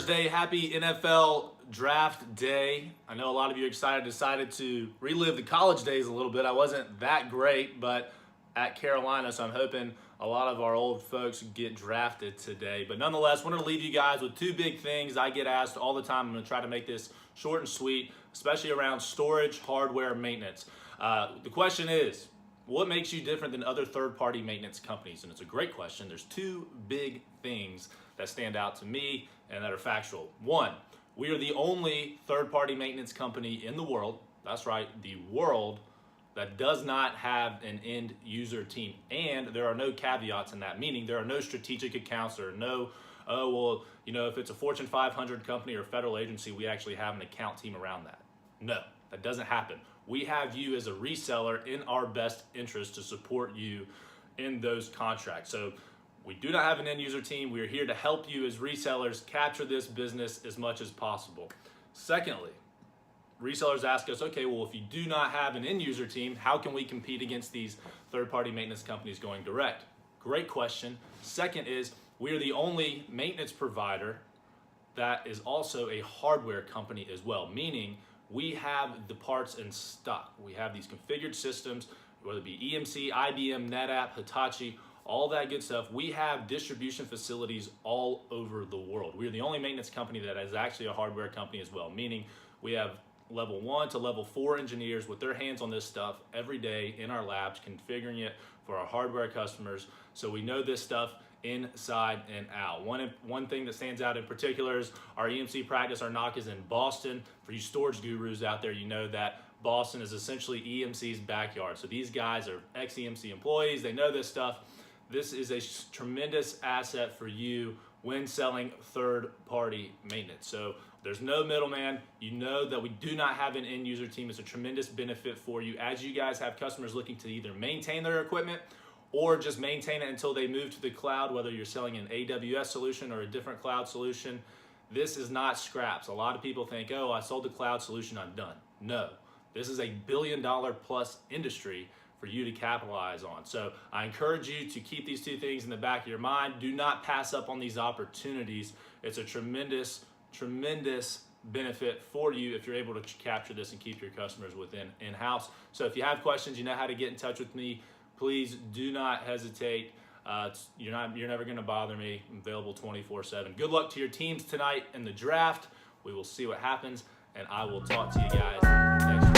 Thursday. Happy NFL draft day. I know a lot of you decided to relive the college days a little bit. I wasn't that great, but at Carolina, so I'm hoping a lot of our old folks get drafted today. But nonetheless, wanted to leave you guys with two big things I get asked all the time. I'm going to try to make this short and sweet, especially around storage, hardware, maintenance. The question is, what makes you different than other third-party maintenance companies? And it's a great question. There's two big things that stand out to me and that are factual. One, we are the only third-party maintenance company in the world, that's right, the world, that does not have an end user team. And there are no caveats in that, meaning there are no strategic accounts, there are no, if it's a Fortune 500 company or a federal agency, we actually have an account team around that. No, that doesn't happen. We have you as a reseller in our best interest to support you in those contracts. So we do not have an end user team. We are here to help you as resellers capture this business as much as possible. Secondly, resellers ask us, okay, well, if you do not have an end user team, how can we compete against these third-party maintenance companies going direct? Great question. Second is, we are the only maintenance provider that is also a hardware company as well, meaning we have the parts in stock. We have these configured systems, whether it be EMC, IBM, NetApp, Hitachi, all that good stuff. We have distribution facilities all over the world. We're the only maintenance company that is actually a hardware company as well, meaning we have level 1 to level 4 engineers with their hands on this stuff every day in our labs, configuring it for our hardware customers. So we know this stuff inside and out. One thing that stands out in particular is our EMC practice. Our NOC is in Boston. For you storage gurus out there, you know that Boston is essentially EMC's backyard. So these guys are ex-EMC employees. They know this stuff. This is a tremendous asset for you when selling third-party maintenance. So there's no middleman. You know that we do not have an end user team. It's a tremendous benefit for you as you guys have customers looking to either maintain their equipment or just maintain it until they move to the cloud, whether you're selling an AWS solution or a different cloud solution. This is not scraps. A lot of people think, oh, I sold the cloud solution, I'm done. No, this is a $1 billion plus industry for you to capitalize on. So I encourage you to keep these two things in the back of your mind. Do not pass up on these opportunities. It's a tremendous benefit for you if you're able to capture this and keep your customers within in-house. So if you have questions, you know how to get in touch with me. Please do not hesitate. You're never going to bother me. I'm available 24/7. Good luck to your teams tonight in the draft. We will see what happens, and I will talk to you guys next week.